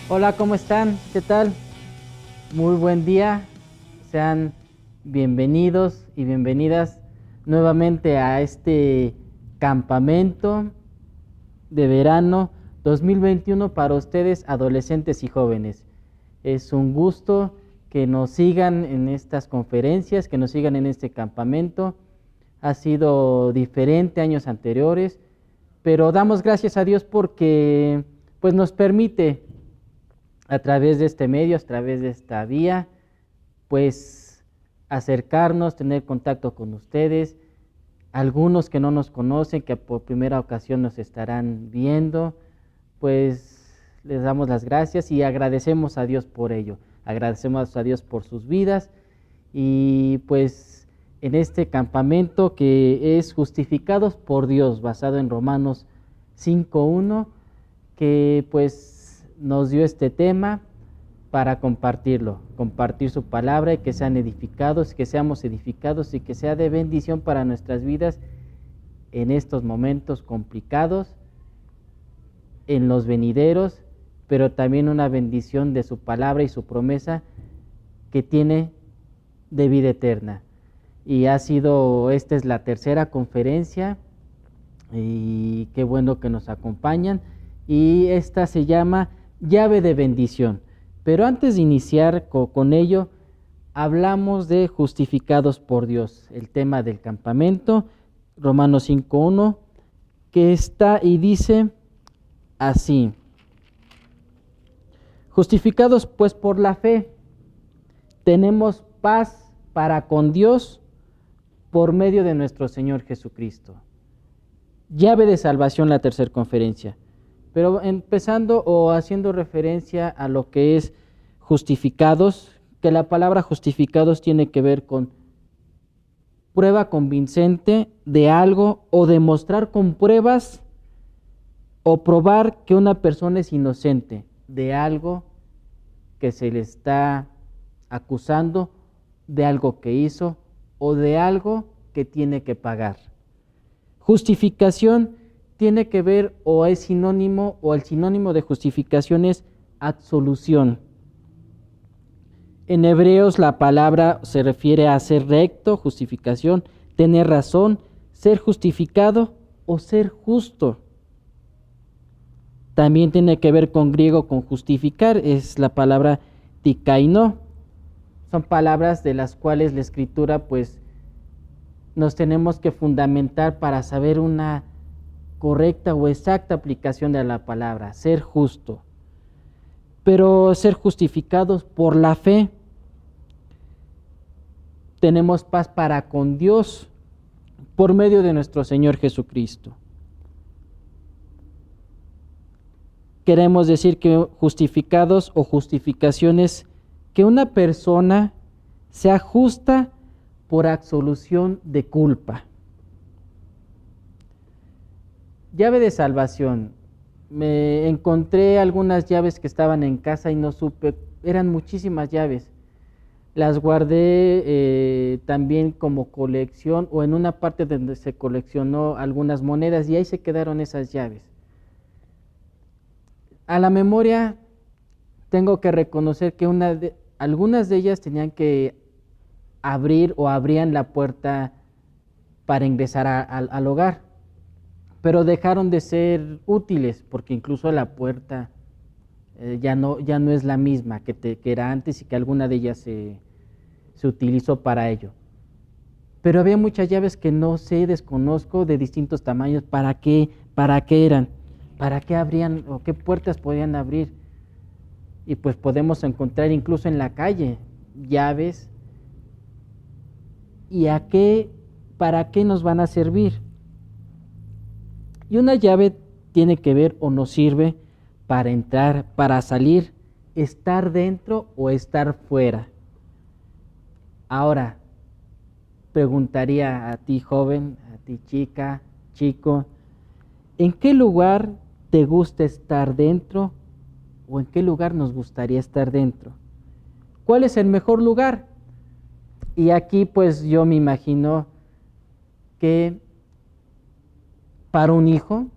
Hola, ¿cómo están? ¿Qué tal? Muy buen día. Sean bienvenidos y bienvenidas nuevamente a este campamento de verano 2021 para ustedes, adolescentes y jóvenes. Es un gusto que nos sigan en estas conferencias, que nos sigan en este campamento. Ha sido diferente a años anteriores, pero damos gracias a Dios porque pues nos permite a través de este medio, a través de esta vía, pues acercarnos, tener contacto con ustedes, algunos que no nos conocen, que por primera ocasión nos estarán viendo, pues les damos las gracias y agradecemos a Dios por ello, agradecemos a Dios por sus vidas y pues en este campamento que es justificados por Dios, basado en Romanos 5:1, que pues nos dio este tema para compartirlo, compartir su palabra y que sean edificados, que seamos edificados y que sea de bendición para nuestras vidas en estos momentos complicados, en los venideros, pero también una bendición de su palabra y su promesa que tiene de vida eterna. Y esta es la tercera conferencia y qué bueno que nos acompañan. Y esta se llama Llave de Bendición. Pero antes de iniciar con ello, hablamos de justificados por Dios, el tema del campamento, Romanos 5:1, que está y dice así: justificados pues por la fe, tenemos paz para con Dios por medio de nuestro Señor Jesucristo. Llave de salvación, la tercera conferencia. Pero empezando o haciendo referencia a lo que es justificados, que la palabra justificados tiene que ver con prueba convincente de algo o demostrar con pruebas o probar que una persona es inocente de algo que se le está acusando, de algo que hizo o de algo que tiene que pagar. Justificación tiene que ver o es sinónimo o el sinónimo de justificación es absolución. En Hebreos la palabra se refiere a ser recto, justificación, tener razón, ser justificado o ser justo. También tiene que ver con griego con justificar, es la palabra tikaino. Son palabras de las cuales la escritura pues nos tenemos que fundamentar para saber una correcta o exacta aplicación de la palabra, ser justo. Pero ser justificados por la fe, tenemos paz para con Dios por medio de nuestro Señor Jesucristo. Queremos decir que justificados o justificaciones, que una persona sea justa por absolución de culpa. Llave de salvación. Me encontré algunas llaves que estaban en casa y no supe, eran muchísimas llaves. Las guardé también como colección o en una parte donde se coleccionó algunas monedas y ahí se quedaron esas llaves. A la memoria tengo que reconocer que algunas de ellas tenían que abrir o abrían la puerta para ingresar al hogar, pero dejaron de ser útiles porque incluso la puerta ya no es la misma que era antes y que alguna de ellas se utilizó para ello. Pero había muchas llaves que no sé, desconozco, de distintos tamaños, para qué eran, para qué abrían o qué puertas podían abrir. Y pues podemos encontrar incluso en la calle llaves. ¿Y para qué nos van a servir? Y una llave tiene que ver o nos sirve para entrar, para salir, estar dentro o estar fuera. Ahora, preguntaría a ti joven, a ti chica, chico, ¿en qué lugar te gusta estar dentro o en qué lugar nos gustaría estar dentro? ¿Cuál es el mejor lugar? Y aquí pues yo me imagino que para un hijo,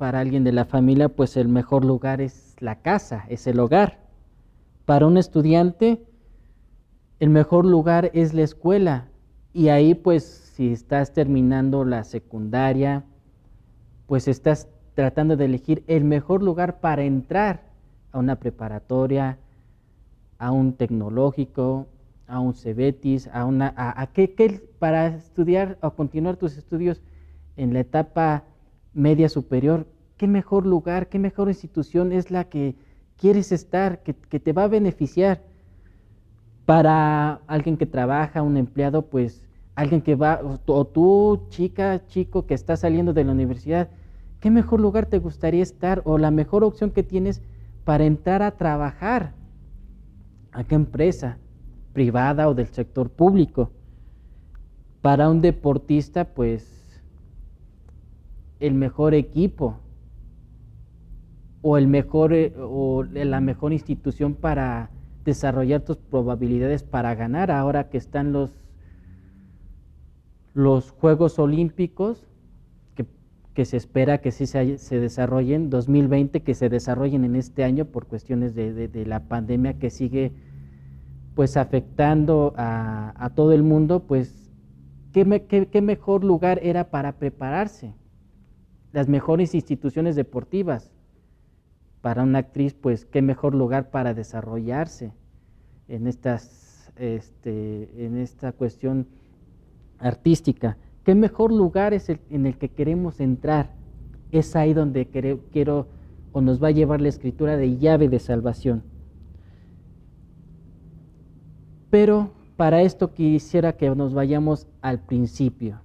para alguien de la familia, pues el mejor lugar es la casa, es el hogar. Para un estudiante, el mejor lugar es la escuela. Y ahí, pues, si estás terminando la secundaria, pues estás tratando de elegir el mejor lugar para entrar a una preparatoria, a un tecnológico, a un Cebetis, para estudiar o continuar tus estudios en la etapa media superior. ¿Qué mejor lugar, qué mejor institución es la que quieres estar, que te va a beneficiar? Para alguien que trabaja, un empleado, pues alguien que va, o tú, chica, chico, que está saliendo de la universidad, ¿qué mejor lugar te gustaría estar? O la mejor opción que tienes para entrar a trabajar. ¿A qué empresa? ¿Privada o del sector público? Para un deportista, pues el mejor equipo o la mejor institución para desarrollar tus probabilidades para ganar, ahora que están los Juegos Olímpicos, que se espera que sí se desarrollen, 2020, que se desarrollen en este año por cuestiones de la pandemia que sigue pues afectando a todo el mundo. Pues ¿qué mejor lugar era para prepararse? Las mejores instituciones deportivas. Para una actriz, pues qué mejor lugar para desarrollarse en esta cuestión artística. ¿Qué mejor lugar es en el que queremos entrar? Es ahí donde quiero o nos va a llevar la escritura de llave de salvación. Pero para esto quisiera que nos vayamos al principio.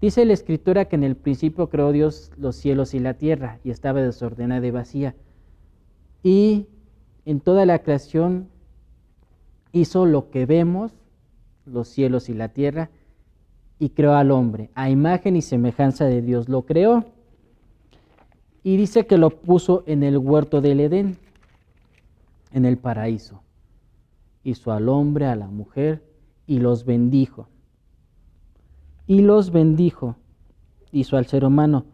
Dice la escritura que en el principio creó Dios los cielos y la tierra, y estaba desordenada y vacía. Y en toda la creación hizo lo que vemos, los cielos y la tierra, y creó al hombre, a imagen y semejanza de Dios lo creó. Y dice que lo puso en el huerto del Edén, en el paraíso. Hizo al hombre, a la mujer, y los bendijo. Y los bendijo. Hizo al ser humano.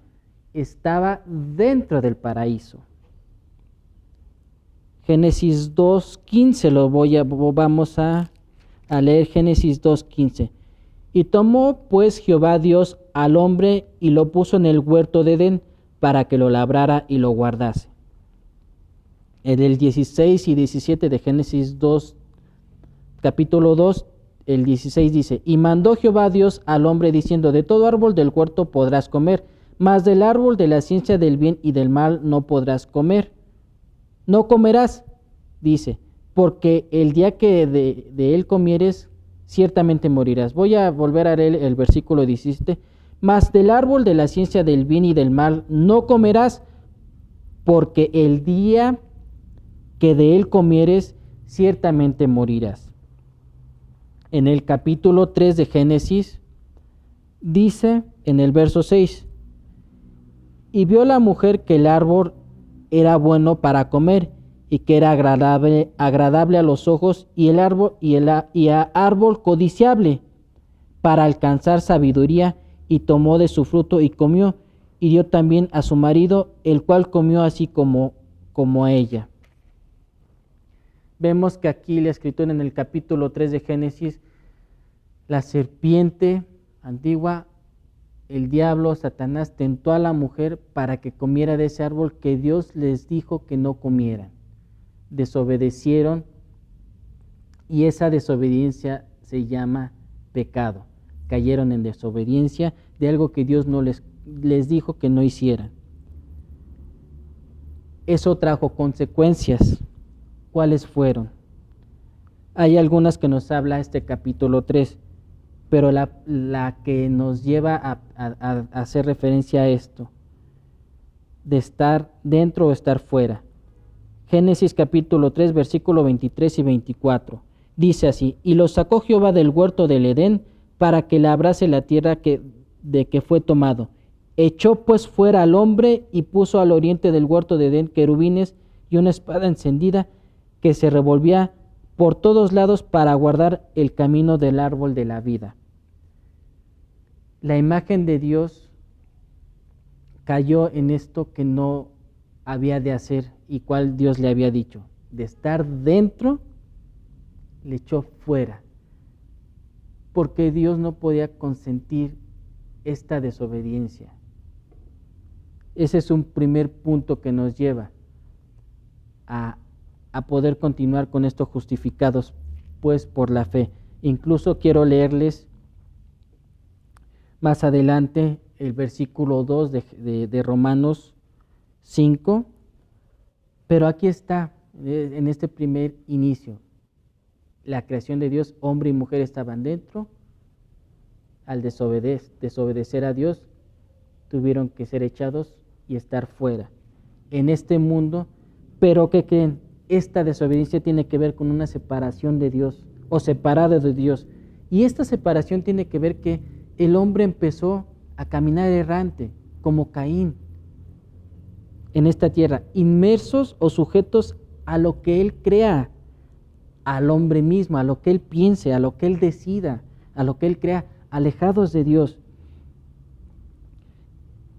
Estaba dentro del paraíso. Génesis 2:15 vamos a leer Génesis 2:15. Y tomó pues Jehová Dios al hombre y lo puso en el huerto de Edén para que lo labrara y lo guardase. En el 16 y 17 de Génesis 2, capítulo 2, el 16 dice: Y mandó Jehová Dios al hombre diciendo: De todo árbol del huerto podrás comer, mas del árbol de la ciencia del bien y del mal no podrás comer. No comerás, dice, porque el día que de él comieres, ciertamente morirás. Voy a volver a leer el versículo 17. Mas del árbol de la ciencia del bien y del mal no comerás, porque el día que de él comieres, ciertamente morirás. En el capítulo 3 de Génesis, dice en el verso 6: Y vio la mujer que el árbol era bueno para comer, y que era agradable a los ojos, y árbol codiciable para alcanzar sabiduría, y tomó de su fruto y comió, y dio también a su marido, el cual comió así como a ella. Vemos que aquí la escritura en el capítulo 3 de Génesis, la serpiente antigua, el diablo, Satanás, tentó a la mujer para que comiera de ese árbol que Dios les dijo que no comieran. Desobedecieron, y esa desobediencia se llama pecado. Cayeron en desobediencia de algo que Dios no les dijo que no hicieran. Eso trajo consecuencias. ¿Cuáles fueron? Hay algunas que nos habla este capítulo 3, pero la que nos lleva a hacer referencia a esto, de estar dentro o estar fuera. Génesis capítulo 3, versículo 23 y 24. Dice así: Y lo sacó Jehová del huerto del Edén para que labrase la tierra de que fue tomado. Echó pues fuera al hombre y puso al oriente del huerto de Edén querubines y una espada encendida que se revolvía por todos lados para guardar el camino del árbol de la vida. La imagen de Dios cayó en esto que no había de hacer y cual Dios le había dicho. De estar dentro, le echó fuera. Porque Dios no podía consentir esta desobediencia. Ese es un primer punto que nos lleva a poder continuar con esto, justificados pues por la fe. Incluso quiero leerles más adelante el versículo 2 de Romanos 5, pero aquí está, en este primer inicio, la creación de Dios, hombre y mujer estaban dentro, al desobedecer a Dios, tuvieron que ser echados y estar fuera, en este mundo, pero ¿qué creen? Esta desobediencia tiene que ver con una separación de Dios, o separado de Dios, y esta separación tiene que ver que el hombre empezó a caminar errante, como Caín, en esta tierra, inmersos o sujetos a lo que él crea, al hombre mismo, a lo que él piense, a lo que él decida, a lo que él crea, alejados de Dios.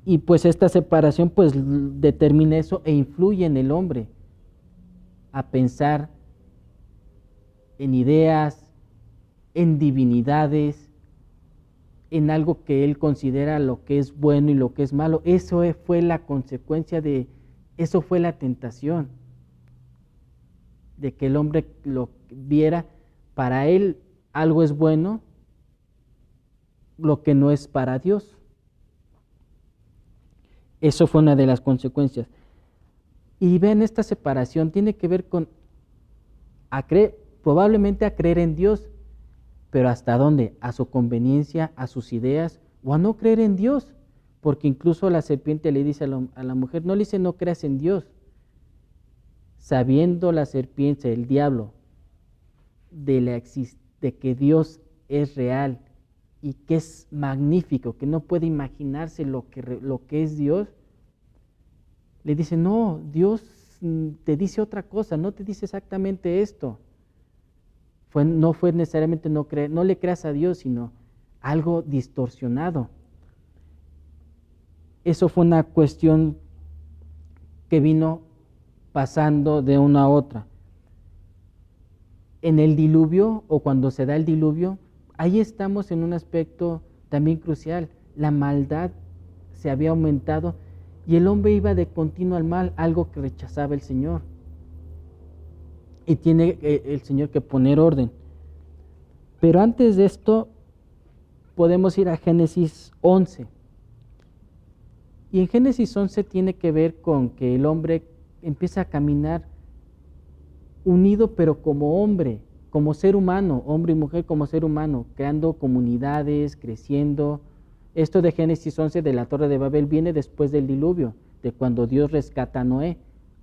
Y pues esta separación pues determina eso e influye en el hombre a pensar en ideas, en divinidades, en algo que él considera lo que es bueno y lo que es malo. Eso fue la consecuencia de, eso fue la tentación, de que el hombre lo viera, para él algo es bueno, lo que no es para Dios. Eso fue una de las consecuencias. Y ven, esta separación tiene que ver con probablemente a creer en Dios, pero ¿hasta dónde? A su conveniencia, a sus ideas, o a no creer en Dios, porque incluso la serpiente le dice a la mujer, no le dice no creas en Dios, sabiendo la serpiente, el diablo, de que Dios es real y que es magnífico, que no puede imaginarse lo que es Dios, le dice, no, Dios te dice otra cosa, no te dice exactamente esto. No fue necesariamente no le creas a Dios, sino algo distorsionado. Eso fue una cuestión que vino pasando de una a otra. En el diluvio, o cuando se da el diluvio, ahí estamos en un aspecto también crucial. La maldad se había aumentado y el hombre iba de continuo al mal, algo que rechazaba el Señor. Y tiene el Señor que poner orden. Pero antes de esto, podemos ir a Génesis 11. Y en Génesis 11 tiene que ver con que el hombre empieza a caminar unido, pero como hombre, como ser humano, hombre y mujer como ser humano, creando comunidades, creciendo. Esto de Génesis 11 de la Torre de Babel viene después del diluvio, de cuando Dios rescata a Noé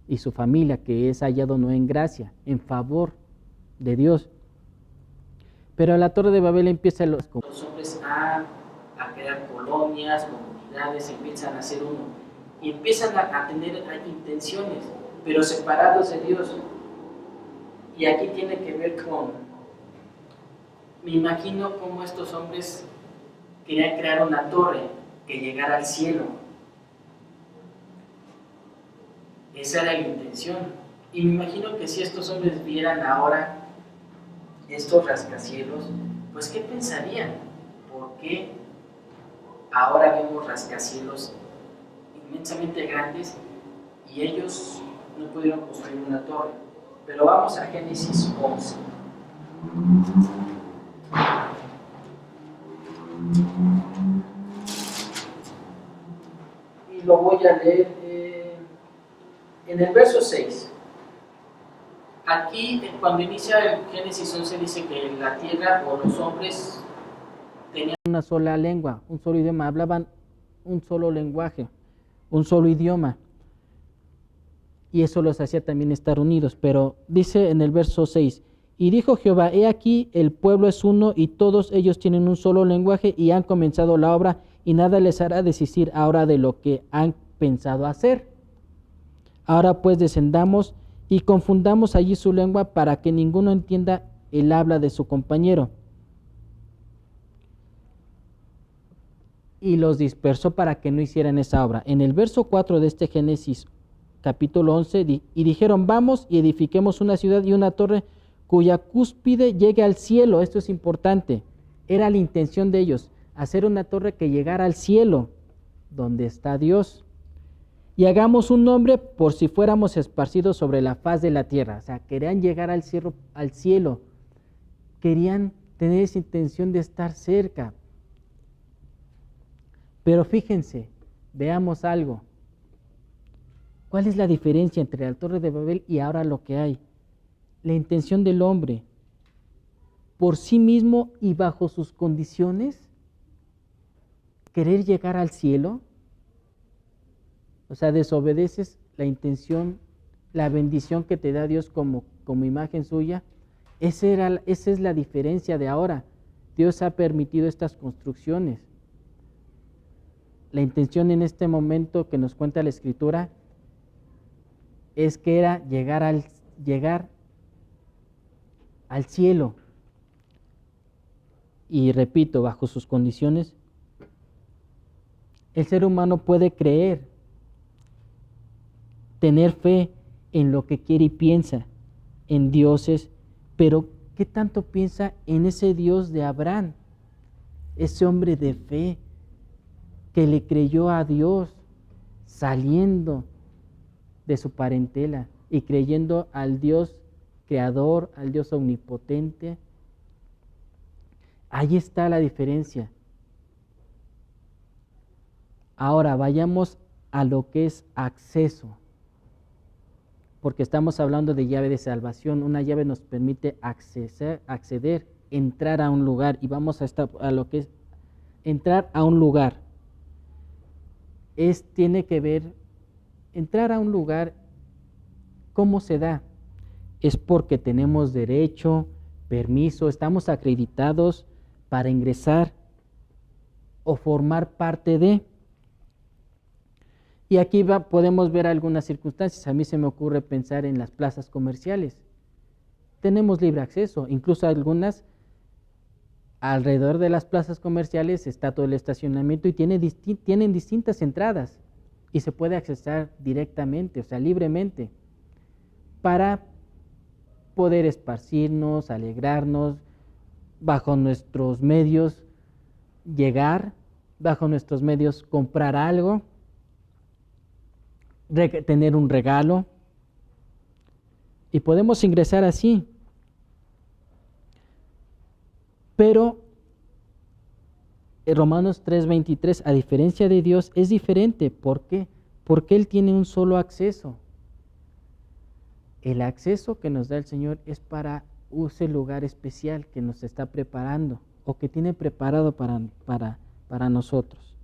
y su familia, que es hallado Noé en gracia, en favor de Dios. Pero la Torre de Babel empieza los hombres a crear colonias, comunidades, empiezan a ser uno y empiezan a tener intenciones, pero separados de Dios. Y aquí tiene que ver con, me imagino cómo estos hombres querían crear una torre que llegara al cielo. Esa era la intención. Y me imagino que si estos hombres vieran ahora estos rascacielos, pues ¿qué pensarían? ¿Por qué ahora vemos rascacielos inmensamente grandes y ellos no pudieron construir una torre? Pero vamos a Génesis 11. Y lo voy a leer en el verso 6. Aquí, cuando inicia el Génesis 11, dice que la tierra o los hombres tenían una sola lengua, un solo idioma, hablaban un solo lenguaje, un solo idioma. Y eso los hacía también estar unidos. Pero dice en el verso 6, y dijo Jehová, he aquí el pueblo es uno y todos ellos tienen un solo lenguaje y han comenzado la obra y nada les hará desistir ahora de lo que han pensado hacer. Ahora pues descendamos y confundamos allí su lengua para que ninguno entienda el habla de su compañero. y los dispersó para que no hicieran esa obra. En el verso 4 de este Génesis capítulo 11, y dijeron, vamos y edifiquemos una ciudad y una torre cuya cúspide llegue al cielo. Esto es importante. Era la intención de ellos, hacer una torre que llegara al cielo, donde está Dios. Y hagamos un nombre por si fuéramos esparcidos sobre la faz de la tierra. O sea, querían llegar al cielo. Querían tener esa intención de estar cerca. Pero fíjense, veamos algo. ¿Cuál es la diferencia entre la Torre de Babel y ahora lo que hay? La intención del hombre, por sí mismo y bajo sus condiciones, querer llegar al cielo. O sea, desobedeces la intención, la bendición que te da Dios como imagen suya. Esa es la diferencia de ahora. Dios ha permitido estas construcciones. La intención en este momento que nos cuenta la Escritura es que era llegar al cielo. Y repito, bajo sus condiciones, el ser humano puede creer, tener fe en lo que quiere y piensa, en dioses, pero ¿qué tanto piensa en ese Dios de Abraham? Ese hombre de fe que le creyó a Dios saliendo de su parentela y creyendo al Dios creador, al Dios omnipotente. Ahí está la diferencia. Ahora vayamos a lo que es acceso, porque estamos hablando de llave de salvación. Una llave nos permite acceder, entrar a un lugar, y vamos a lo que es entrar a un lugar. Tiene que ver, entrar a un lugar, ¿cómo se da? Es porque tenemos derecho, permiso, estamos acreditados para ingresar o formar parte de. Y aquí podemos ver algunas circunstancias. A mí se me ocurre pensar en las plazas comerciales. Tenemos libre acceso, incluso algunas, alrededor de las plazas comerciales está todo el estacionamiento y tienen distintas entradas y se puede accesar directamente, o sea, libremente, para poder esparcirnos, alegrarnos, bajo nuestros medios llegar, bajo nuestros medios comprar algo, tener un regalo, y podemos ingresar así. Pero Romanos 3:23, a diferencia de Dios, es diferente. ¿Por qué? Porque Él tiene un solo acceso. El acceso que nos da el Señor es para ese lugar especial que nos está preparando o que tiene preparado para nosotros.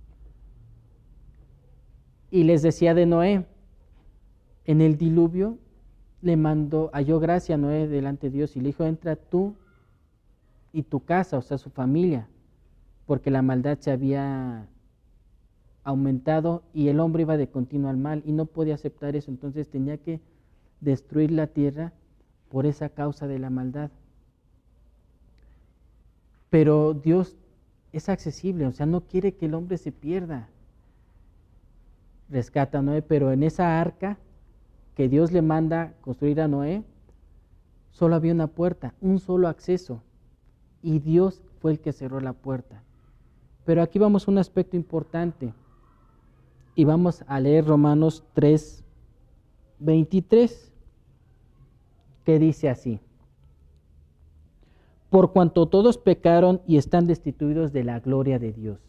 Y les decía de Noé, en el diluvio halló gracia a Noé delante de Dios y le dijo, entra tú y tu casa, o sea, su familia, porque la maldad se había aumentado y el hombre iba de continuo al mal y no podía aceptar eso, entonces tenía que destruir la tierra por esa causa de la maldad. Pero Dios es accesible, o sea, no quiere que el hombre se pierda. Rescata a Noé, pero en esa arca que Dios le manda construir a Noé, solo había una puerta, un solo acceso, y Dios fue el que cerró la puerta. Pero aquí vamos a un aspecto importante, y vamos a leer Romanos 3:23, que dice así: por cuanto todos pecaron y están destituidos de la gloria de Dios.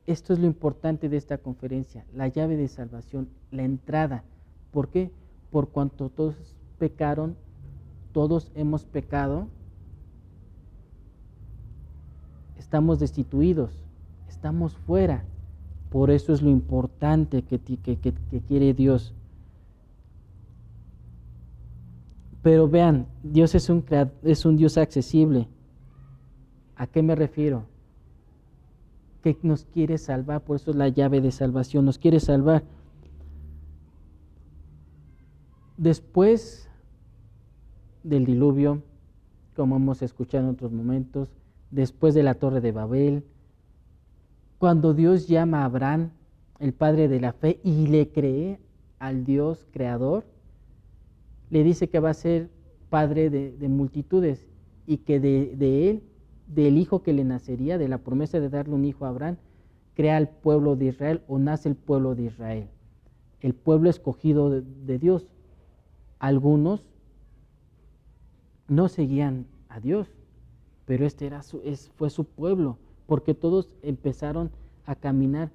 Esto es lo importante de esta conferencia, la llave de salvación, la entrada. ¿Por qué? Por cuanto todos pecaron, todos hemos pecado, estamos destituidos, estamos fuera. Por eso es lo importante que quiere Dios. Pero vean, Dios es un Dios accesible. ¿A qué me refiero? Que nos quiere salvar, por eso es la llave de salvación, nos quiere salvar. Después del diluvio, como hemos escuchado en otros momentos, después de la Torre de Babel, cuando Dios llama a Abraham, el padre de la fe, y le cree al Dios creador, le dice que va a ser padre de multitudes y que de él, del hijo que le nacería, de la promesa de darle un hijo a Abraham, crea el pueblo de Israel o nace el pueblo de Israel, el pueblo escogido de Dios. Algunos no seguían a Dios, pero fue su pueblo, porque todos empezaron a caminar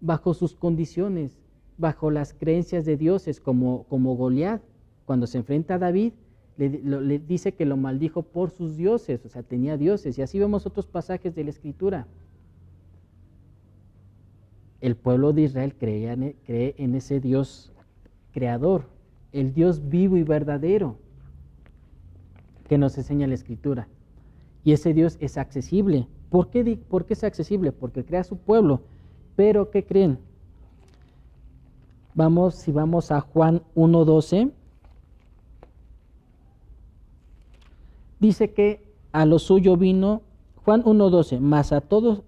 bajo sus condiciones, bajo las creencias de dioses, como Goliat, cuando se enfrenta a David, le dice que lo maldijo por sus dioses, o sea, tenía dioses, y así vemos otros pasajes de la Escritura. El pueblo de Israel cree en ese Dios creador, el Dios vivo y verdadero que nos enseña la Escritura. Y ese Dios es accesible. ¿Por qué es accesible? Porque crea su pueblo. Pero, ¿qué creen? Si vamos a Juan 1:12, dice que a lo suyo vino, Juan 1:12, mas a todos,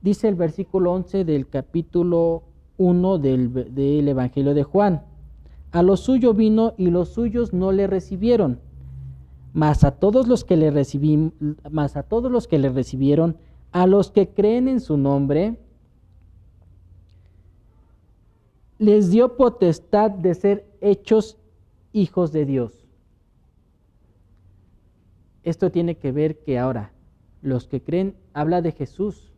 dice el versículo 11 del capítulo 1 del Evangelio de Juan, a lo suyo vino y los suyos no le recibieron, mas a todos los que le recibieron, a los que creen en su nombre, les dio potestad de ser hechos hijos de Dios. Esto tiene que ver que ahora los que creen, habla de Jesús,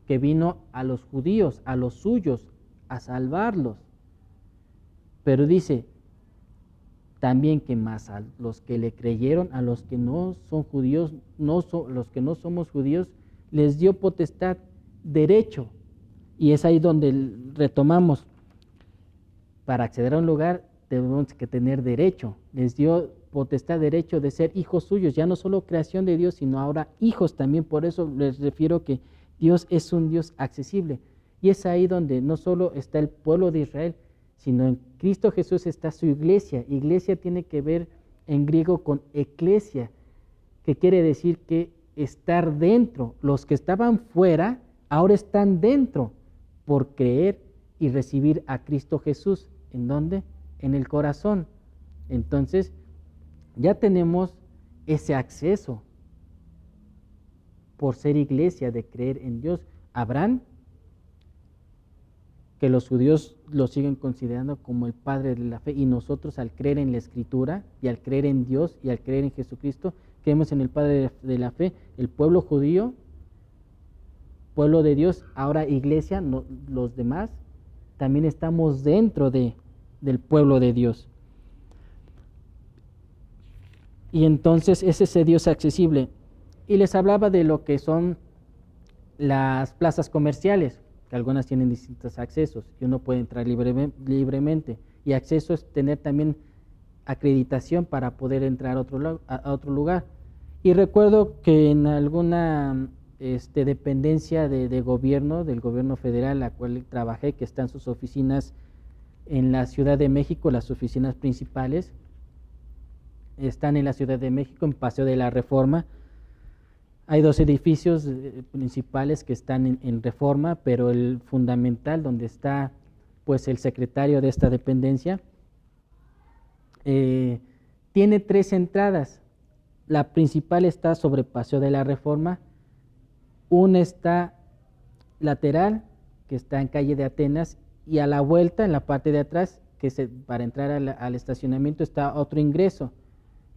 que vino a los judíos, a los suyos, a salvarlos. Pero dice también que más a los que le creyeron, a los que no son judíos, los que no somos judíos, les dio potestad, derecho. Y es ahí donde retomamos. Para acceder a un lugar tenemos que tener derecho. Les dio potestad, derecho de ser hijos suyos, ya no solo creación de Dios, sino ahora hijos también. Por eso les refiero que Dios es un Dios accesible. Y es ahí donde no solo está el pueblo de Israel, sino en Cristo Jesús está su iglesia. Iglesia tiene que ver en griego con eclesia, que quiere decir que estar dentro. Los que estaban fuera ahora están dentro por creer y recibir a Cristo Jesús. ¿En dónde? En el corazón. Entonces, ya tenemos ese acceso por ser iglesia, de creer en Dios. Abraham, que los judíos lo siguen considerando como el padre de la fe, y nosotros al creer en la Escritura y al creer en Dios y al creer en Jesucristo, creemos en el padre de la fe, el pueblo judío, pueblo de Dios, ahora iglesia, los demás, también estamos dentro del pueblo de Dios. Y entonces es ese Dios accesible. Y les hablaba de lo que son las plazas comerciales, que algunas tienen distintos accesos, y uno puede entrar libremente. Y acceso es tener también acreditación para poder entrar a otro lugar. Y recuerdo que en alguna dependencia de gobierno, del gobierno federal, la cual trabajé, que están sus oficinas en la Ciudad de México, las oficinas principales están en la Ciudad de México, en Paseo de la Reforma. Hay 2 edificios principales que están en Reforma, pero el fundamental, donde está pues el secretario de esta dependencia, tiene 3 entradas. La principal está sobre Paseo de la Reforma, una está lateral, que está en calle de Atenas, y a la vuelta, en la parte de atrás, para entrar al estacionamiento, está otro ingreso,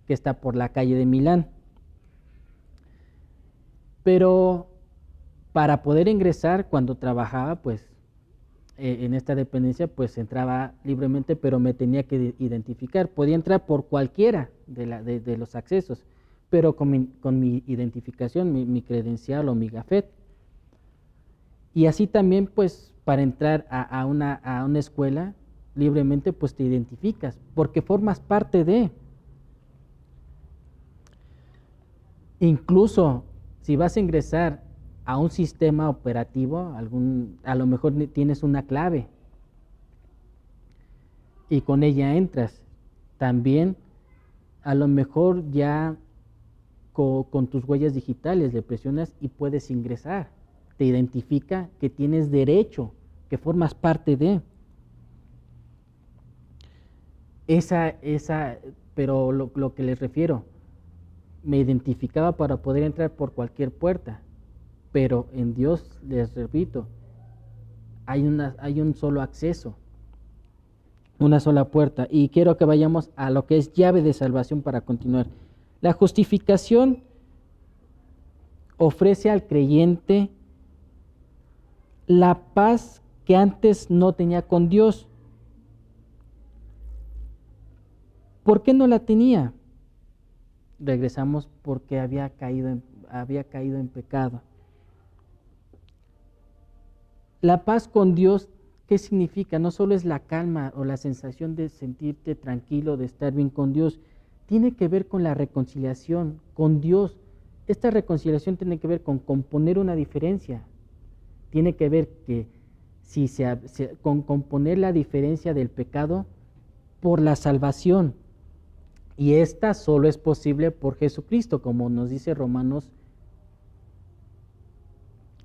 que está por la calle de Milán. Pero para poder ingresar, cuando trabajaba pues en esta dependencia, pues entraba libremente, pero me tenía que identificar. Podía entrar por cualquiera de los accesos, pero con mi identificación, mi credencial o mi gafet. Y así también pues para entrar a una escuela libremente, pues te identificas, porque formas parte de. Incluso si vas a ingresar a un sistema operativo, a lo mejor tienes una clave y con ella entras. También a lo mejor ya con tus huellas digitales le presionas y puedes ingresar. te identifica que tienes derecho, que formas parte de. Pero lo que les refiero, me identificaba para poder entrar por cualquier puerta, pero en Dios, les repito, hay un solo acceso, una sola puerta. Y quiero que vayamos a lo que es llave de salvación para continuar. La justificación ofrece al creyente la paz que antes no tenía con Dios. ¿Por qué no la tenía? Regresamos porque había caído en pecado. La paz con Dios, ¿qué significa? No solo es la calma o la sensación de sentirte tranquilo, de estar bien con Dios, tiene que ver con la reconciliación con Dios. Esta reconciliación tiene que ver con componer una diferencia. Tiene que ver que con componer la diferencia del pecado por la salvación. Y esta solo es posible por Jesucristo, como nos dice Romanos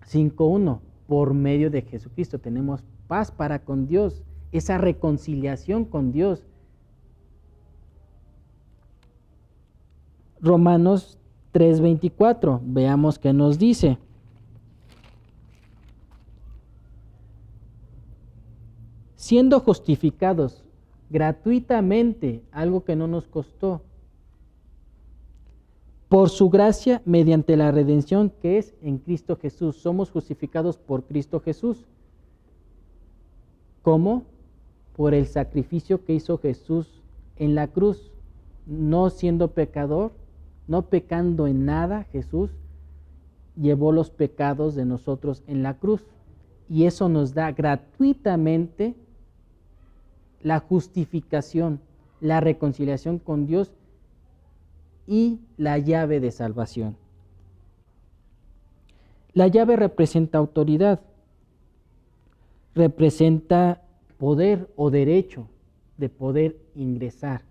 5:1. Por medio de Jesucristo tenemos paz para con Dios, esa reconciliación con Dios. Romanos 3:24, veamos qué nos dice. Siendo justificados gratuitamente, algo que no nos costó, por su gracia, mediante la redención que es en Cristo Jesús. Somos justificados por Cristo Jesús. ¿Cómo? Por el sacrificio que hizo Jesús en la cruz. No siendo pecador, no pecando en nada, Jesús llevó los pecados de nosotros en la cruz. Y eso nos da gratuitamente la justificación, la reconciliación con Dios y la llave de salvación. La llave representa autoridad, representa poder o derecho de poder ingresar.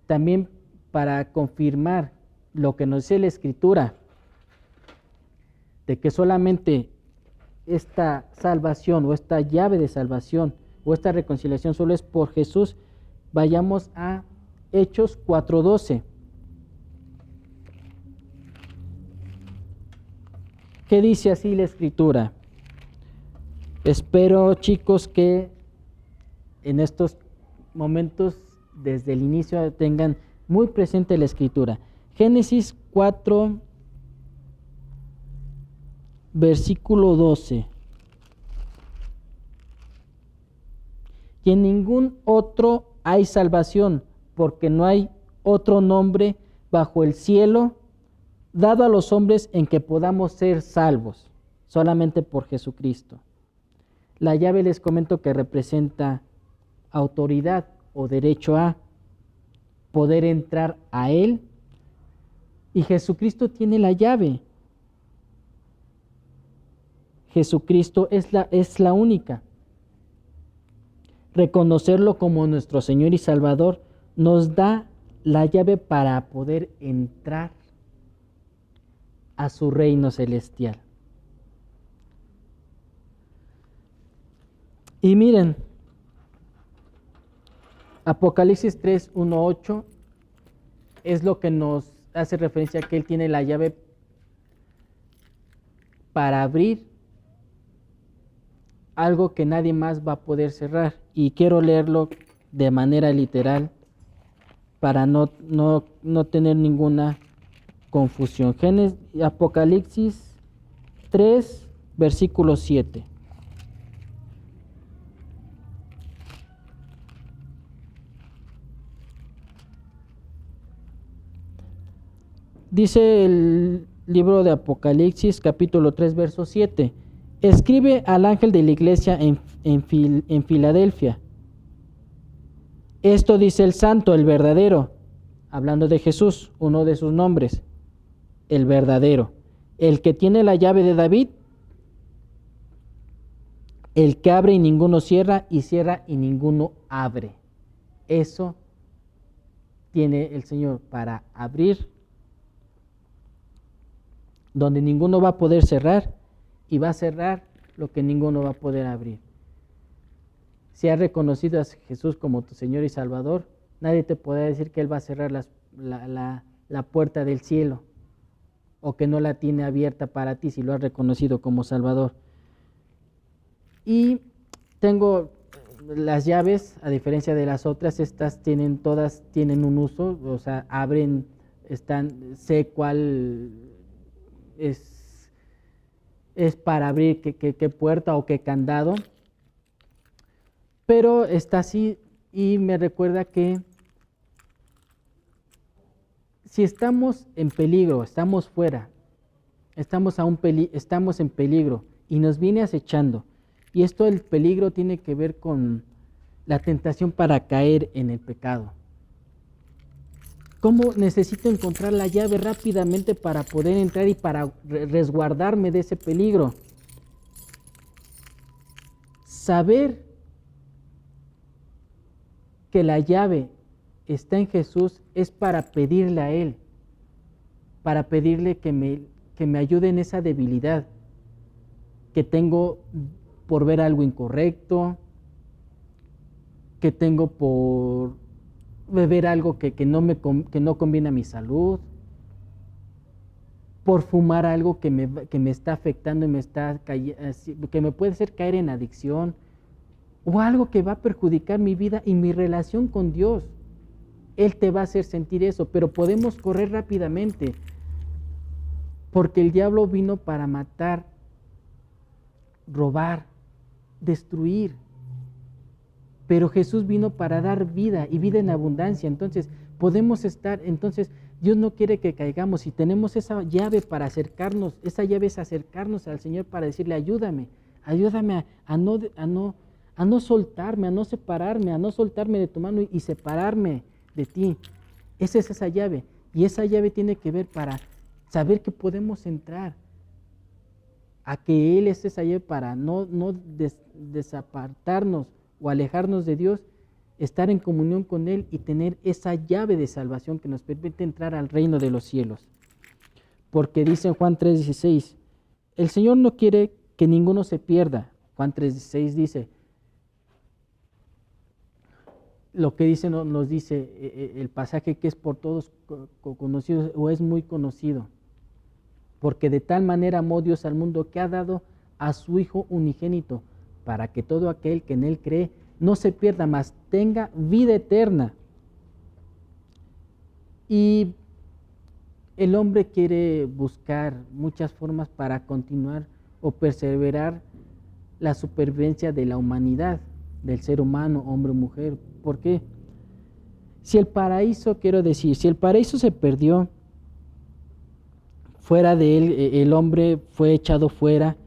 También para confirmar lo que nos dice la Escritura, de que solamente esta salvación o esta llave de salvación o esta reconciliación solo es por Jesús, vayamos a Hechos 4:12. ¿Qué dice así la Escritura? Espero, chicos, que en estos momentos, desde el inicio, tengan muy presente la Escritura. Génesis 4, versículo 12. Y en ningún otro hay salvación, porque no hay otro nombre bajo el cielo dado a los hombres en que podamos ser salvos, solamente por Jesucristo. La llave, les comento, que representa autoridad o derecho a poder entrar a Él, y Jesucristo tiene la llave. Jesucristo es la única. Reconocerlo como nuestro Señor y Salvador nos da la llave para poder entrar a su reino celestial. Y miren, Apocalipsis 3:1-8 es lo que nos hace referencia a que Él tiene la llave para abrir algo que nadie más va a poder cerrar. Y quiero leerlo de manera literal para no tener ninguna confusión. Apocalipsis 3, versículo 7. Dice el libro de Apocalipsis, capítulo 3, verso 7. Escribe al ángel de la iglesia en Filadelfia. Esto dice el santo, el verdadero, hablando de Jesús, uno de sus nombres, el verdadero, el que tiene la llave de David, el que abre y ninguno cierra, y cierra y ninguno abre. Eso tiene el Señor para abrir, donde ninguno va a poder cerrar, y va a cerrar lo que ninguno va a poder abrir. Si has reconocido a Jesús como tu Señor y Salvador, nadie te podrá decir que Él va a cerrar la puerta del cielo o que no la tiene abierta para ti si lo has reconocido como Salvador. Y tengo las llaves, a diferencia de las otras, estas todas tienen un uso, o sea, abren, sé cuál es para abrir qué puerta o qué candado, pero está así y me recuerda que si estamos en peligro, estamos fuera, estamos en peligro y nos viene acechando, y esto, el peligro, tiene que ver con la tentación para caer en el pecado. ¿Cómo necesito encontrar la llave rápidamente para poder entrar y para resguardarme de ese peligro? Saber que la llave está en Jesús es para pedirle a Él, para pedirle que me ayude en esa debilidad que tengo por ver algo incorrecto, que tengo por beber algo que no conviene a mi salud, por fumar algo que me está afectando y que me puede hacer caer en adicción, o algo que va a perjudicar mi vida y mi relación con Dios. Él te va a hacer sentir eso, pero podemos correr rápidamente, porque el diablo vino para matar, robar, destruir. Pero Jesús vino para dar vida y vida en abundancia. Entonces Dios no quiere que caigamos, y tenemos esa llave para acercarnos. Esa llave es acercarnos al Señor para decirle: ayúdame a no soltarme, a no separarme, a no soltarme de tu mano y separarme de ti. Esa es esa llave, y esa llave tiene que ver para saber que podemos entrar, a que Él es esa llave para no desapartarnos o alejarnos de Dios, estar en comunión con Él y tener esa llave de salvación que nos permite entrar al reino de los cielos. Porque dice en Juan 3:16, el Señor no quiere que ninguno se pierda. Juan 3:16 dice, lo que dice nos dice el pasaje, que es por todos conocido, o es muy conocido. Porque de tal manera amó Dios al mundo, que ha dado a su Hijo unigénito, para que todo aquel que en Él cree no se pierda, mas tenga vida eterna. Y el hombre quiere buscar muchas formas para continuar o perseverar la supervivencia de la humanidad, del ser humano, hombre o mujer. ¿Por qué? Si el paraíso se perdió, fuera de él, el hombre fue echado fuera.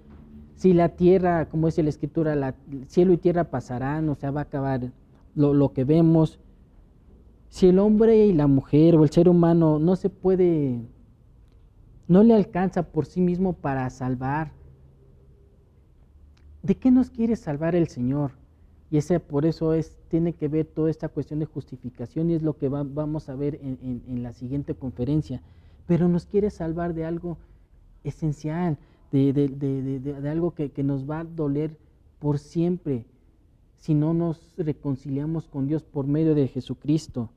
Si la tierra, como dice la Escritura, cielo y tierra pasarán, o sea, va a acabar lo que vemos. Si el hombre y la mujer o el ser humano no le alcanza por sí mismo para salvar, ¿de qué nos quiere salvar el Señor? Y por eso tiene que ver toda esta cuestión de justificación, y es lo que vamos a ver en la siguiente conferencia. Pero nos quiere salvar de algo esencial, de algo que nos va a doler por siempre si no nos reconciliamos con Dios por medio de Jesucristo.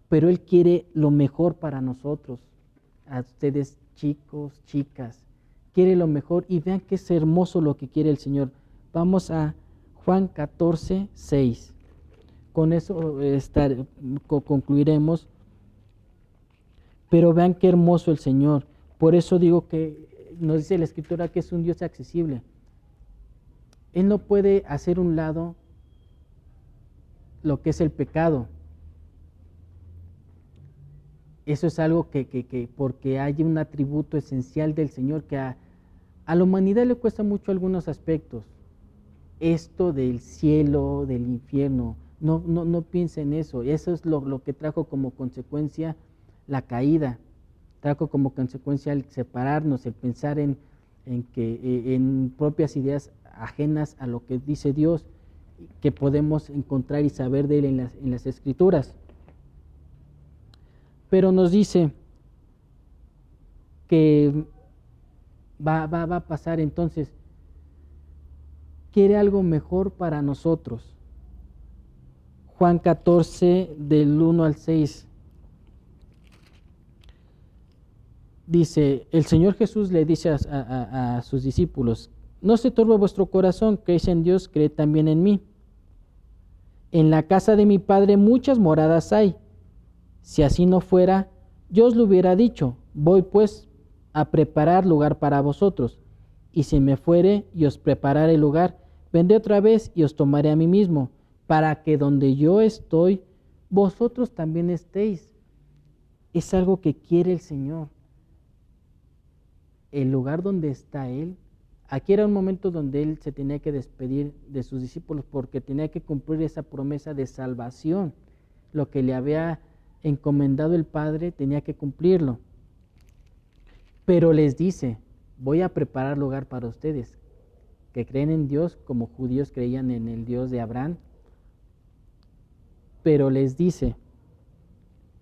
Pero Él quiere lo mejor para nosotros, a ustedes, chicos, chicas, quiere lo mejor, y vean que es hermoso lo que quiere el Señor. Vamos a Juan 14:6. Con eso concluiremos. Pero vean qué hermoso el Señor. Por eso digo que nos dice la Escritura que es un Dios accesible. Él no puede hacer un lado lo que es el pecado. Eso es algo que porque hay un atributo esencial del Señor que a la humanidad le cuesta mucho algunos aspectos. Esto del cielo, del infierno, no piensa en eso. Eso es lo que trajo como consecuencia la caída. Trajo como consecuencia el separarnos, el pensar en propias ideas ajenas a lo que dice Dios, que podemos encontrar y saber de Él en las Escrituras. Pero nos dice que va a pasar. Entonces, quiere algo mejor para nosotros. Juan 14, del 1 al 6. Dice, el Señor Jesús le dice a sus discípulos, no se turbe vuestro corazón, creéis en Dios, creed también en mí. En la casa de mi Padre muchas moradas hay. Si así no fuera, yo os lo hubiera dicho, voy pues a preparar lugar para vosotros. Y si me fuere y os prepararé lugar, vendré otra vez y os tomaré a mí mismo, para que donde yo estoy, vosotros también estéis. Es algo que quiere el Señor. El lugar donde está Él. Aquí era un momento donde Él se tenía que despedir de sus discípulos porque tenía que cumplir esa promesa de salvación. Lo que le había encomendado el Padre tenía que cumplirlo. Pero les dice, voy a preparar lugar para ustedes, que creen en Dios como judíos creían en el Dios de Abraham. Pero les dice,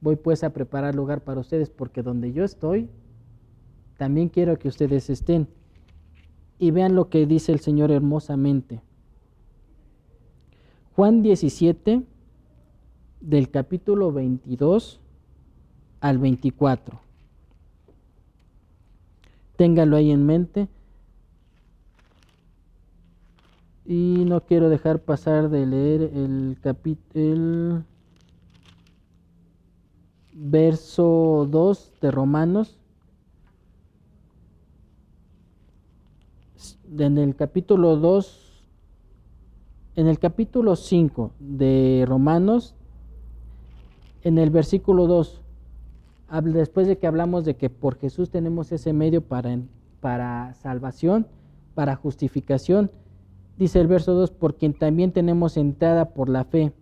voy pues a preparar lugar para ustedes porque donde yo estoy, también quiero que ustedes estén. Y vean lo que dice el Señor hermosamente. Juan 17, del capítulo 22 al 24. Ténganlo ahí en mente. Y no quiero dejar pasar de leer el verso 2 de Romanos. En el capítulo 2, en el capítulo 5 de Romanos, en el versículo 2, después de que hablamos de que por Jesús tenemos ese medio para salvación, para justificación, dice el verso 2, por quien también tenemos entrada por la fe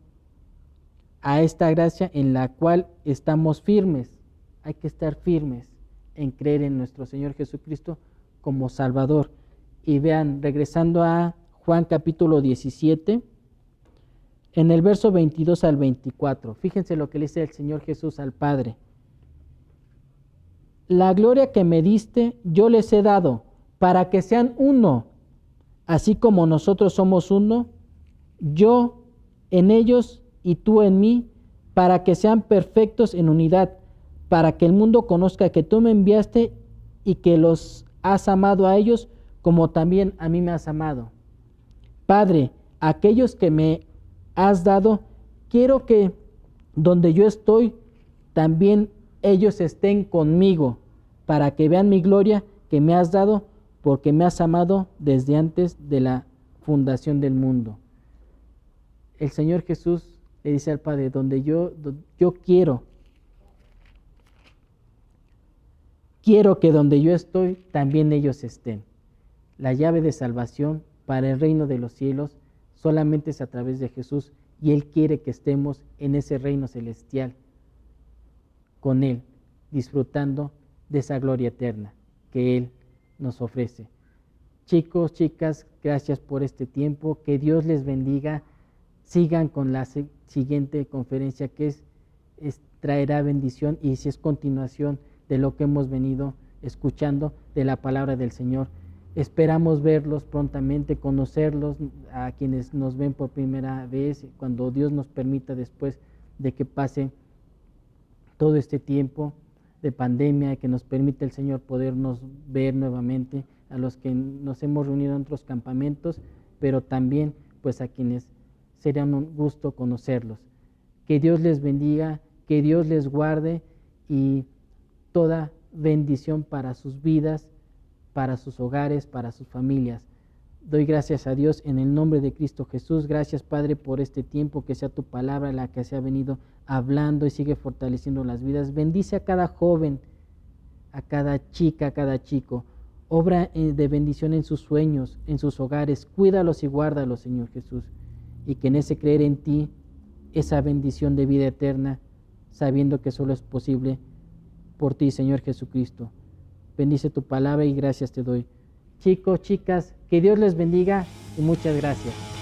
a esta gracia en la cual estamos firmes. Hay que estar firmes en creer en nuestro Señor Jesucristo como Salvador. Y vean, regresando a Juan capítulo 17, en el verso 22 al 24, fíjense lo que le dice el Señor Jesús al Padre. La gloria que me diste, yo les he dado, para que sean uno, así como nosotros somos uno, yo en ellos y tú en mí, para que sean perfectos en unidad, para que el mundo conozca que tú me enviaste y que los has amado a ellos, como también a mí me has amado. Padre, aquellos que me has dado, quiero que donde yo estoy, también ellos estén conmigo, para que vean mi gloria que me has dado, porque me has amado desde antes de la fundación del mundo. El Señor Jesús le dice al Padre, donde yo quiero que donde yo estoy, también ellos estén. La llave de salvación para el reino de los cielos solamente es a través de Jesús, y Él quiere que estemos en ese reino celestial con Él, disfrutando de esa gloria eterna que Él nos ofrece. Chicos, chicas, gracias por este tiempo, que Dios les bendiga. Sigan con la siguiente conferencia que traerá bendición, y si es continuación de lo que hemos venido escuchando de la palabra del Señor. Esperamos verlos prontamente, conocerlos, a quienes nos ven por primera vez, cuando Dios nos permita, después de que pase todo este tiempo de pandemia, que nos permite el Señor podernos ver nuevamente, a los que nos hemos reunido en otros campamentos, pero también pues a quienes sería un gusto conocerlos. Que Dios les bendiga, que Dios les guarde, y toda bendición para sus vidas, para sus hogares, para sus familias. Doy gracias a Dios en el nombre de Cristo Jesús. Gracias, Padre, por este tiempo, que sea tu palabra la que se ha venido hablando y sigue fortaleciendo las vidas. Bendice a cada joven, a cada chica, a cada chico. Obra de bendición en sus sueños, en sus hogares. Cuídalos y guárdalos, Señor Jesús. Y que en ese creer en ti, esa bendición de vida eterna, sabiendo que solo es posible por ti, Señor Jesucristo. Bendice tu palabra y gracias te doy. Chicos, chicas, que Dios les bendiga y muchas gracias.